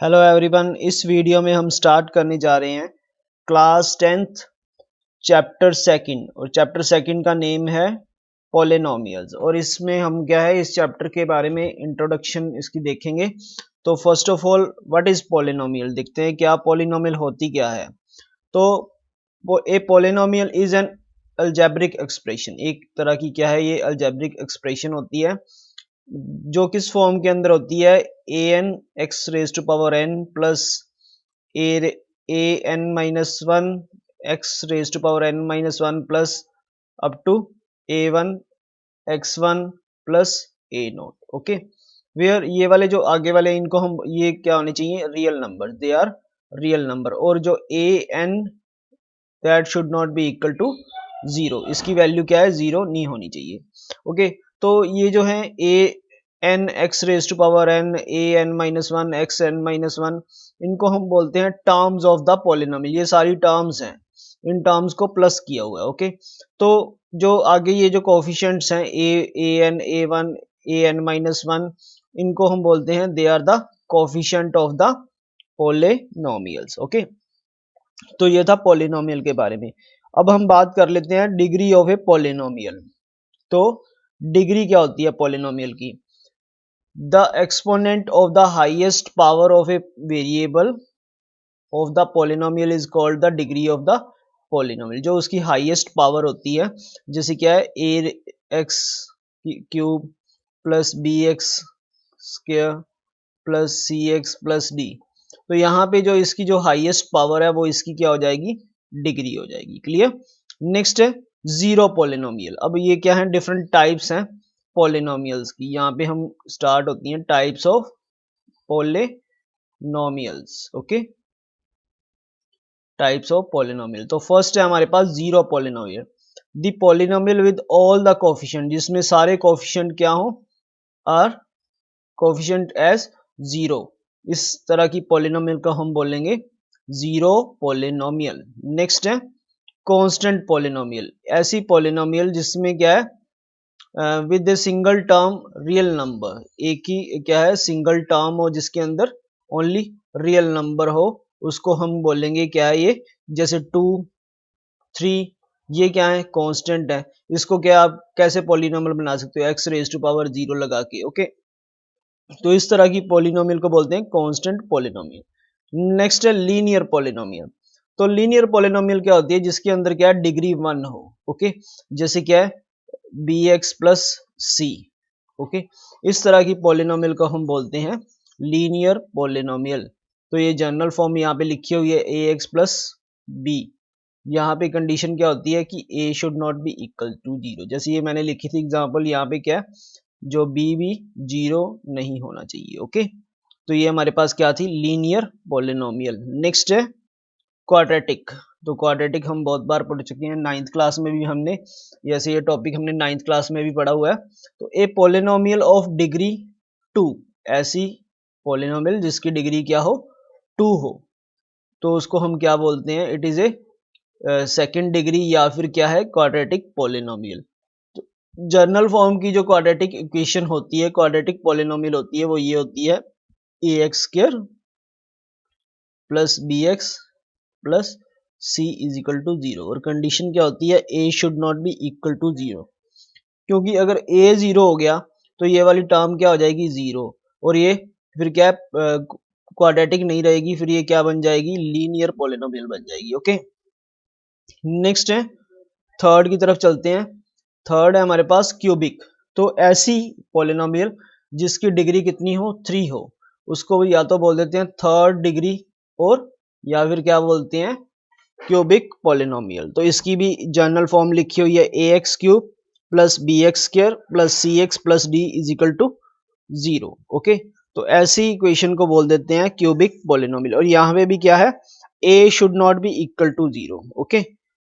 Hello everyone, इस video में हम स्टार्ट करने जा रहे हैं क्लास 10th चैप्टर सेकंड। और चैप्टर सेकंड का नेम है पॉलिनोमियल्स। और इसमें हम क्या है, इस चैप्टर के बारे में इंट्रोडक्शन इसकी देखेंगे। तो first of all, what is polynomial, देखते हैं क्या पॉलिनोमियल होती क्या है। तो a polynomial is an algebraic expression, एक तरह की क्या है, ये अलजेब्रिक एक्सप्रेशन होती है जो किस फॉर्म के अंदर होती है, A N X raise to power N plus A N minus one X raise to power N minus one plus up to A one X one plus A naught. Okay, where ये वाले जो आगे वाले इनको हम, ये क्या होने चाहिए, real number, they are real number. और जो A N that should not be equal to zero, इसकी वैल्यू क्या है, जीरो नहीं होनी चाहिए। ओके, तो ये जो है A N X raise to power N, A N minus one X N minus one, इनको हम बोलते हैं टर्म्स ऑफ द पॉलिनोमियल। ये सारी टर्म्स हैं, इन टर्म्स को प्लस किया हुआ है। ओके, तो जो आगे ये जो कोफिशिएंट्स हैं A N A one A N minus one, इनको हम बोलते हैं they are the coefficient of the polynomials. Okay, तो ये था पॉलिनोमियल के बारे में। अब हम बात कर लेते हैं डिग्री ऑफ ए पॉलिनोमियल। तो डिग्री क्या होती है पॉलिनोमियल की, the exponent of the highest power of a variable of the polynomial is called the degree of the polynomial. जो उसकी हाईएस्ट पावर होती है, जैसे क्या है, ए x cube plus B x square plus सी एक्स प्लस डी। तो यहाँ पे जो इसकी जो हाईएस्ट पावर है वो इसकी क्या हो जाएगी, डिग्री हो जाएगी। क्लियर। नेक्स्ट है जीरो पॉलिनोमियल। अब ये क्या है, डिफरेंट टाइप्स हैं पॉलिनोमियल्स की। यहाँ पे हम स्टार्ट होती हैं types of polynomials. Okay, types of polynomial. तो फर्स्ट है हमारे पास zero polynomial, the polynomial with all the coefficient, जिसमें सारे कोफिशिएंट क्या हो, आर कोफिशिएंट एज जीरो। इस तरह की पॉलिनोमियल को हम बोलेंगे जीरो पॉलिनोमियल। नेक्स्ट है कांस्टेंट पॉलिनोमियल, ऐसी पॉलिनोमियल जिसमें क्या है, with a single term real number, एक ही क्या है सिंगल टर्म हो जिसके अंदर ओनली रियल नंबर हो, उसको हम बोलेंगे क्या है ये, जैसे टू थ्री, ये क्या है कांस्टेंट है। इसको क्या आप कैसे पॉलिनोमियल बना सकते हो, x raise to power zero लगा के। ओके, तो इस तरह की पॉलिनोमियल को बोलते हैं कांस्टेंट पॉलिनोमियल। नेक्स्ट है लीनियर पॉलिनोमियल। तो लीनियर पॉलिनोमियल क्या होती है, जिसके अंदर क्या है डिग्री वन हो। ओके, जैसे क्या है बी एक्स प्लस सी। ओके, इस तरह की पॉलिनोमियल को हम बोलते हैं लीनियर पॉलिनोमियल। तो ये जनरल फॉर्म यहाँ पे लिखी हुई है ए एक्स प्लस बी। यहाँ पे कंडीशन क्या होती है कि a should not be equal to zero, जैसे ये मैंने लिखी थी एग्जांपल, यहाँ पे क्या है, जो बी भी जीरो नहीं होना चाहिए। ओके, तो ये हमारे पास क्या थी, लीनियर पॉलिनोमियल। नेक्स्ट है क्वाड्रेटिक। तो क्वाड्रेटिक हम बहुत बार पढ़ चुके हैं, नाइन्थ क्लास में भी हमने, जैसे ये टॉपिक हमने नाइन्थ क्लास में भी पढ़ा हुआ है। तो a polynomial of degree two, ऐसी पॉलिनोमियल जिसकी डिग्री क्या हो, टू हो, तो उसको हम क्या बोलते हैं, it is a second degree या फिर क्या है क्वाड्रेटिक पॉलिनोमियल। तो जर्नल फॉर्म की जो क्वाड्रेटिक इक्वेशन होती है, क्वाड्रेटिक पॉलिनोमियल होती है, वो ये होती है ए x square plus B x plus c is equal to zero. और कंडीशन क्या होती है, a should not be equal to zero, क्योंकि अगर ए जीरो हो गया तो ये वाली टर्म क्या हो जाएगी, जीरो, और ये फिर क्या क्वाड्रेटिक नहीं रहेगी, फिर ये क्या बन जाएगी, लीनियर पॉलिनोमियल बन जाएगी। ओके, नेक्स्ट है थर्ड की तरफ चलते हैं। थर्ड है हमारे पास क्यूबिक। तो ऐसी पॉलिनोमियल जिसकी डिग्री कितनी हो, थ्री हो, उसको या तो बोल देते हैं थर्ड डिग्री, और या फिर क्या बोलते हैं, क्यूबिक पॉलिनोमियल। तो इसकी भी जनरल फॉर्म लिखी हुई है ए x cube plus B x square plus C x plus d is equal to zero. Okay, तो ऐसी इक्वेशन को बोल देते हैं क्यूबिक पॉलिनोमियल। और यहाँ पे भी क्या है, a should not be equal to zero. Okay,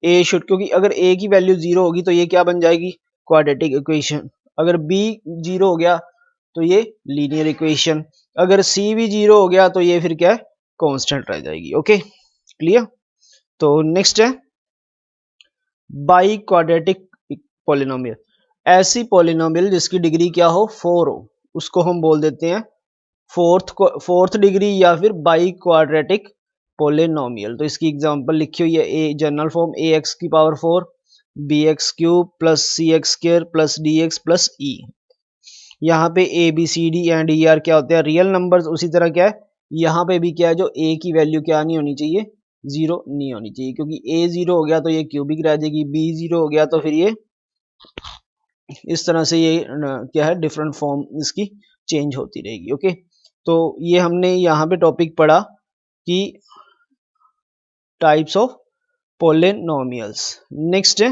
a should, क्योंकि अगर ए की वैल्यू जीरो होगी तो ये क्या बन जाएगी, क्वाड्रेटिक इक्वेशन। अगर बी जीरो हो गया तो ये लीनियर इक्वेशन। अगर सी भी जीरो हो गया तो ये फिर क्या है, कांस्टेंट रह जाएगी। Okay, clear. तो नेक्स्ट है बाई क्वाड्रेटिक पॉलिनोमियल, ऐसी पॉलिनोमियल जिसकी डिग्री क्या हो, फोर हो, उसको हम बोल देते हैं फोर्थ डिग्री या फिर बाई क्वाड्रेटिक पोलिनोमियल। तो इसकी एग्जांपल लिखी हुई है, a general form a x की power 4 b x cube plus सी x square plus d x plus e. यहाँ पे a b c d and e are क्या होते हैं, रियल नंबर्स। उसी तरह क्या है यहाँ पे भी क्या है, जो ए की वैल्यू क्या नहीं होनी चाहिए, जीरो नहीं होनी चाहिए, क्योंकि ए जीरो हो गया तो ये क्यूबिक रह जाएगी, बी जीरो हो गया तो फिर ये इस तरह से ये क्या है डिफरेंट फॉर्म इसकी चेंज होती रहेगी। ओके, तो ये हमने यहाँ पे टॉपिक पढ़ा कि टाइप्स ऑफ पोलिनोमियल्स। नेक्स्ट है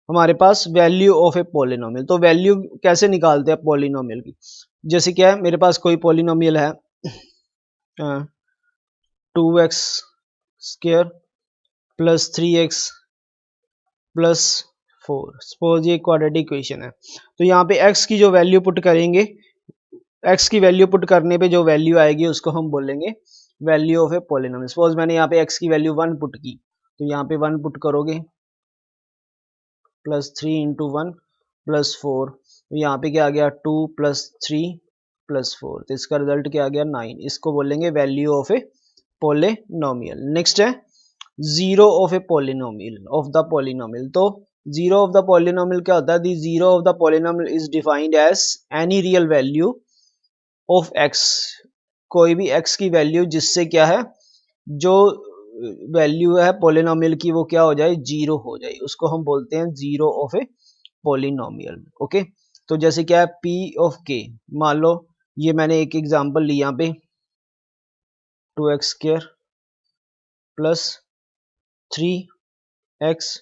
हमारे पास वैल्यू ऑफ ए पोलिनोमियल। तो वैल्यू कैसे निकालते हैं पोलिनोमियल की, जैसे क्या है मेरे पास कोई पोलिनोमियल है 2x square plus 3x plus 4, suppose ये क्वाड्रेटिक इक्वेशन है। तो यहाँ पे x की जो वैल्यू पुट करेंगे, x की वैल्यू पुट करने पे जो वैल्यू आएगी उसको हम बोलेंगे value of a polynomial. Suppose मैंने यहाँ पे x की वैल्यू 1 पुट की, तो यहाँ पे 1 पुट करोगे प्लस 3 इंटू 1 प्लस 4, तो यहाँ पे क्या आ गया 2 प्लस 3 प्लस 4, तो इसका रिजल्ट क्या आ गया 9। इसको बोलेंगे value of a polynomial. Next है zero of a polynomial of the polynomial. तो जीरो ऑफ द पोलिनोमियल क्या होता है, the zero of the polynomial is defined as any real value of x, कोई भी x की वैल्यू जिससे क्या है जो वैल्यू है पोलिनोमियल की वो क्या हो जाए, जीरो हो जाए, उसको हम बोलते हैं zero of a polynomial. Okay, तो जैसे क्या है p ऑफ k, मान लो ये मैंने एक एग्जांपल ली यहाँ पे 2x स्क्वायर प्लस 3x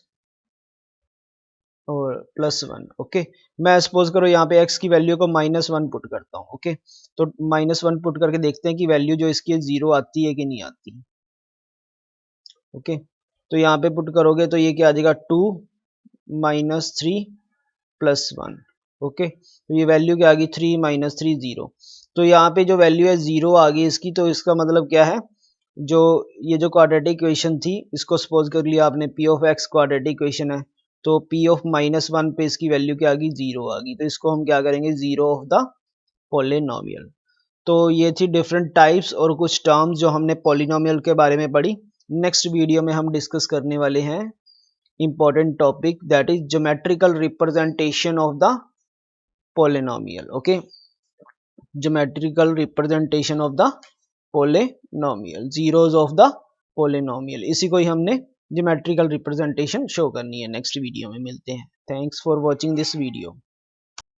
और प्लस 1। ओके, मैं सपोज करो यहाँ पे x की वैल्यू को -1 पुट करता हूँ। ओके, तो -1 पुट करके देखते हैं कि वैल्यू जो इसकी जीरो आती है कि नहीं आती। ओके, तो यहाँ पे पुट करोगे तो ये क्या आ जाएगा 2 माइनस 3 प्लस 1। ओके, तो ये वैल्यू क्या आ गई 3 माइनस 3 0। तो यहाँ पे जो वैल्यू है जीरो आ गई इसकी, तो इसका मतलब क्या है, जो ये जो क्वाड्रेटिक इक्वेशन थी इसको सपोज कर लिया आपने p of x quadratic equation है, तो p ऑफ -1 पे इसकी वैल्यू क्या आ गई, जीरो आ गई, तो इसको हम क्या करेंगे जीरो ऑफ द पोलिनोमियल। तो ये थी डिफरेंट टाइप्स और कुछ टर्म्स जो हमने पोलिनोमियल के बारे में पढ़ी। नेक्स्ट वीडियो में हम डिस्कस करने वाले हैं important topic, that is geometrical representation of the polynomial. Okay, geometrical representation of the polynomial, zeros of the polynomial, इसी को ही हमने geometrical representation शो करनी है। नेक्स्ट वीडियो में मिलते हैं। Thanks for watching this video.